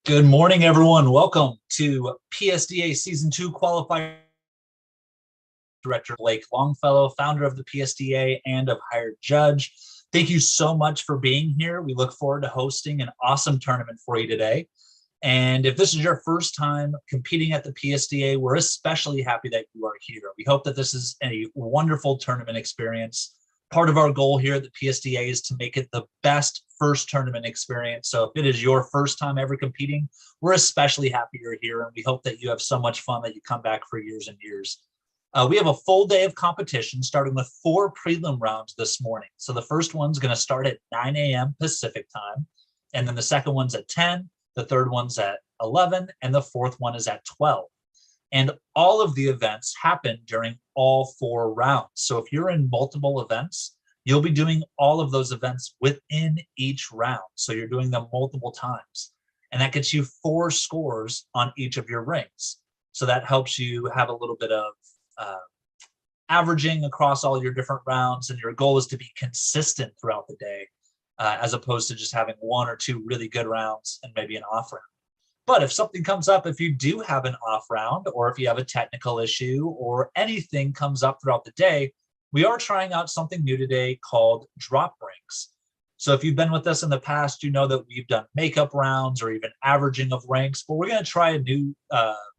Good morning, everyone. Welcome to PSDA Season 2 Qualifier Director Blake Longfellow, founder of the PSDA and of Hired Judge. Thank you so much for being here. We look forward to hosting an awesome tournament for you today. And if this is your first time competing at the PSDA, we're especially happy that you are here. We hope that this is a wonderful tournament experience. Part of our goal here at the PSDA is to make it the best first tournament experience. So if it is your first time ever competing, we're especially happy you're here, and we hope that you have so much fun that you come back for years and years. We have a full day of competition starting with 4 prelim rounds this morning. So the first one's going to start at 9 a.m. Pacific time, and then the second one's at 10, the third one's at 11, and the fourth one is at 12. And all of the events happen during all 4 rounds. So if you're in multiple events, you'll be doing all of those events within each round. So you're doing them multiple times. And that gets you 4 scores on each of your rings. So that helps you have a little bit of averaging across all your different rounds. And your goal is to be consistent throughout the day, as opposed to just having 1 or 2 really good rounds and maybe an off round. But if something comes up, if you do have an off round, or if you have a technical issue, or anything comes up throughout the day, we are trying out something new today called drop ranks. So if you've been with us in the past, you know that we've done makeup rounds or even averaging of ranks, but we're going to try a new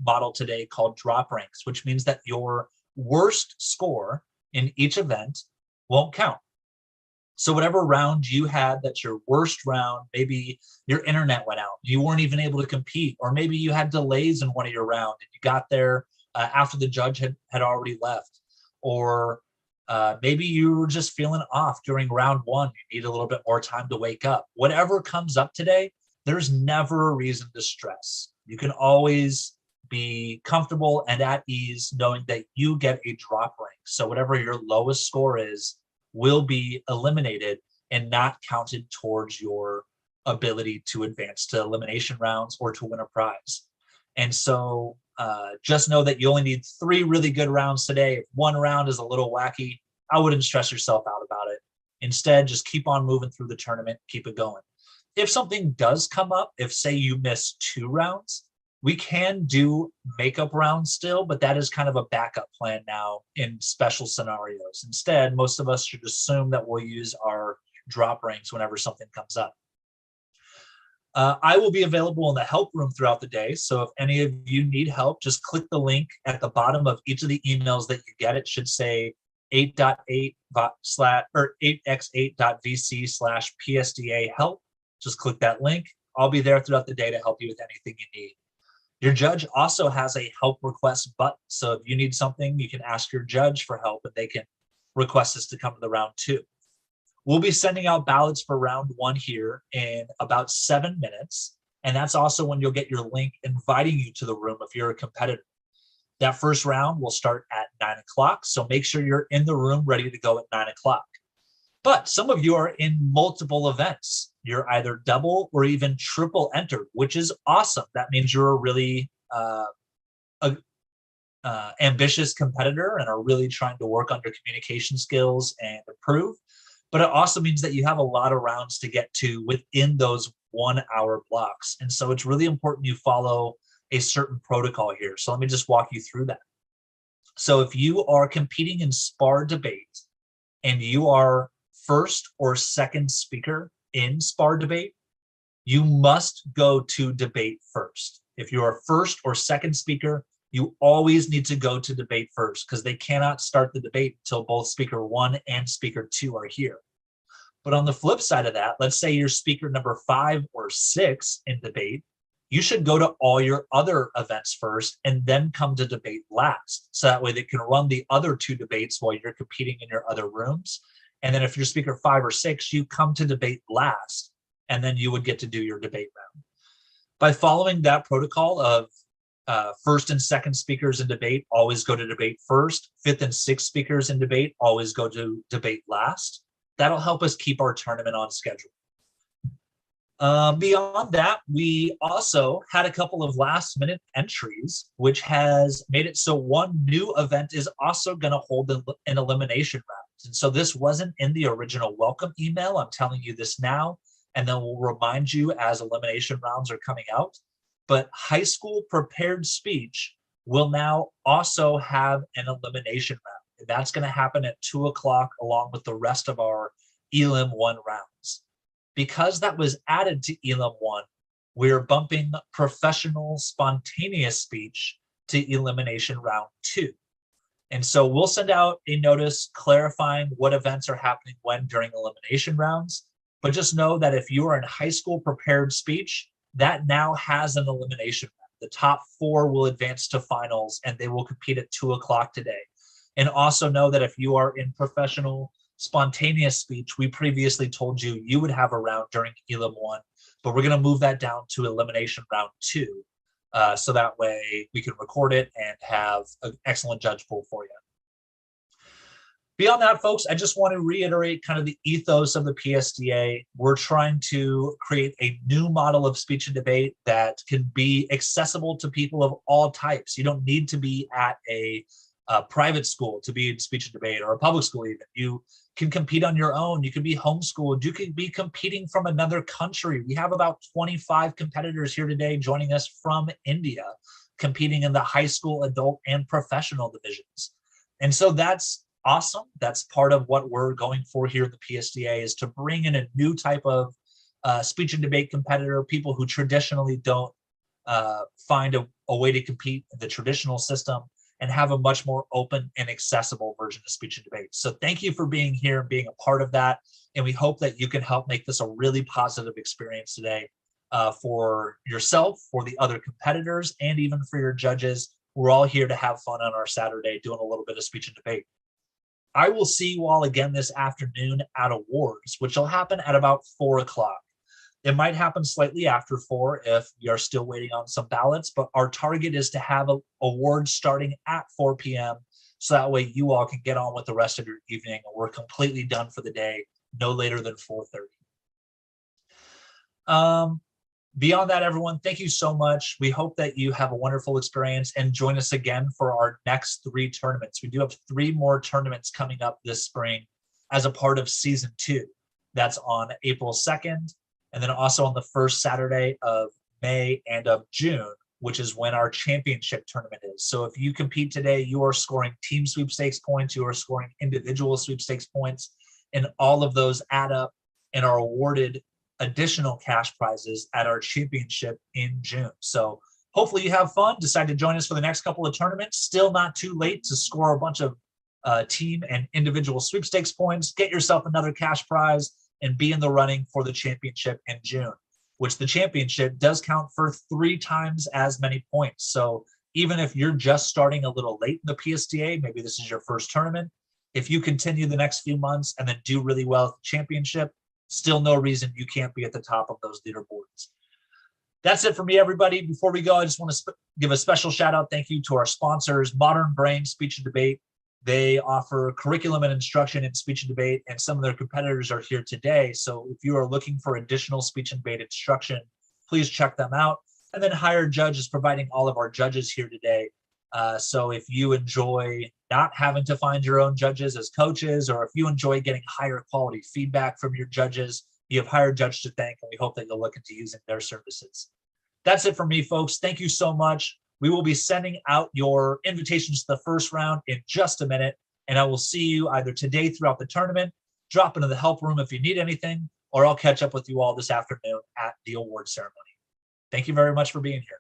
model today called drop ranks, which means that your worst score in each event won't count. So whatever round you had that's your worst round, maybe your internet went out, you weren't even able to compete, or maybe you had delays in one of your rounds and you got there after the judge had already left, or maybe you were just feeling off during round 1, you need a little bit more time to wake up. Whatever comes up today, there's never a reason to stress. You can always be comfortable and at ease knowing that you get a drop rank. So whatever your lowest score is will be eliminated and not counted towards your ability to advance to elimination rounds or to win a prize. And so just know that you only need 3 really good rounds today. If one round is a little wacky, I wouldn't stress yourself out about it. Instead, just keep on moving through the tournament, keep it going. If something does come up, if say you miss 2 rounds, we can do makeup rounds still, but that is kind of a backup plan now in special scenarios. Instead, most of us should assume that we'll use our drop ranks whenever something comes up. I will be available in the help room throughout the day. So if any of you need help, just click the link at the bottom of each of the emails that you get. It should say 8x8.vc/PSDA help. Just click that link. I'll be there throughout the day to help you with anything you need. Your judge also has a help request button. So if you need something, you can ask your judge for help and they can request us to come to the round 2. We'll be sending out ballots for round 1 here in about 7 minutes. And that's also when you'll get your link inviting you to the room if you're a competitor. That first round will start at 9 o'clock. So make sure you're in the room ready to go at 9 o'clock. But some of you are in multiple events. You're either double or even triple entered, which is awesome. That means you're a really ambitious competitor and are really trying to work on your communication skills and improve. But it also means that you have a lot of rounds to get to within those 1-hour blocks. And so it's really important you follow a certain protocol here. So let me just walk you through that. So if you are competing in spar debate and you are first or second speaker in spar debate, you must go to debate first. If you are first or second speaker, you always need to go to debate first, because they cannot start the debate until both speaker 1 and speaker 2 are here. But on the flip side of that, let's say you're speaker number 5 or 6 in debate, you should go to all your other events first and then come to debate last. So that way they can run the other 2 debates while you're competing in your other rooms. And then if you're speaker 5 or 6, you come to debate last, and then you would get to do your debate round. By following that protocol of first and second speakers in debate always go to debate first, 5th and 6th speakers in debate always go to debate last, that'll help us keep our tournament on schedule. Beyond that, we also had a couple of last-minute entries, which has made it so one new event is also going to hold an elimination round. And so this wasn't in the original welcome email. I'm telling you this now, and then we'll remind you as elimination rounds are coming out. but high school prepared speech will now also have an elimination round. And that's going to happen at 2 o'clock along with the rest of our Elim 1 rounds. Because that was added to Elim 1, we're bumping professional spontaneous speech to Elimination Round 2. And so we'll send out a notice clarifying what events are happening when during elimination rounds. But just know that if you are in high school prepared speech, that now has an elimination round. The top 4 will advance to finals and they will compete at 2 o'clock today. And also know that if you are in professional spontaneous speech, we previously told you you would have a round during Elim 1, but we're going to move that down to elimination round 2. So that way we can record it and have an excellent judge pool for you. Beyond that, folks, I just want to reiterate kind of the ethos of the PSDA. We're trying to create a new model of speech and debate that can be accessible to people of all types. You don't need to be at a private school to be in speech and debate, or a public school even. You can compete on your own. You can be homeschooled. You can be competing from another country. We have about 25 competitors here today joining us from India, competing in the high school, adult, and professional divisions. And so that's awesome. That's part of what we're going for here at the PSDA, is to bring in a new type of speech and debate competitor, people who traditionally don't find a way to compete in the traditional system, and have a much more open and accessible version of speech and debate. So thank you for being here and being a part of that. And we hope that you can help make this a really positive experience today for yourself, for the other competitors, and even for your judges. We're all here to have fun on our Saturday doing a little bit of speech and debate. I will see you all again this afternoon at awards, which will happen at about 4 o'clock. It might happen slightly after 4 if we are still waiting on some ballots, but our target is to have awards starting at 4 p.m. So that way you all can get on with the rest of your evening and we're completely done for the day, no later than 4:30. Beyond that, everyone, thank you so much. We hope that you have a wonderful experience and join us again for our next 3 tournaments. We do have 3 more tournaments coming up this spring as a part of season 2. That's on April 2nd. And then also on the first Saturday of May and of June, which is when our championship tournament is. So if you compete today, you are scoring team sweepstakes points, you are scoring individual sweepstakes points, and all of those add up and are awarded additional cash prizes at our championship in June. So hopefully you have fun, decide to join us for the next couple of tournaments. Still not too late to score a bunch of team and individual sweepstakes points, get yourself another cash prize, and be in the running for the championship in June, which the championship does count for 3 times as many points. So even if you're just starting a little late in the PSDA, maybe this is your first tournament, if you continue the next few months and then do really well at the championship, still no reason you can't be at the top of those leaderboards. That's it for me, everybody. Before we go, I just want to give a special shout out. Thank you to our sponsors, Modern Brain Speech and Debate. They offer curriculum and instruction in speech and debate, and some of their competitors are here today. So if you are looking for additional speech and debate instruction, please check them out. And then Hired Judge is providing all of our judges here today. So if you enjoy not having to find your own judges as coaches, or if you enjoy getting higher quality feedback from your judges, you have Hired Judge to thank, and we hope that you'll look into using their services. That's it for me, folks. Thank you so much. We will be sending out your invitations to the first round in just a minute, and I will see you either today throughout the tournament, drop into the help room if you need anything, or I'll catch up with you all this afternoon at the award ceremony. Thank you very much for being here.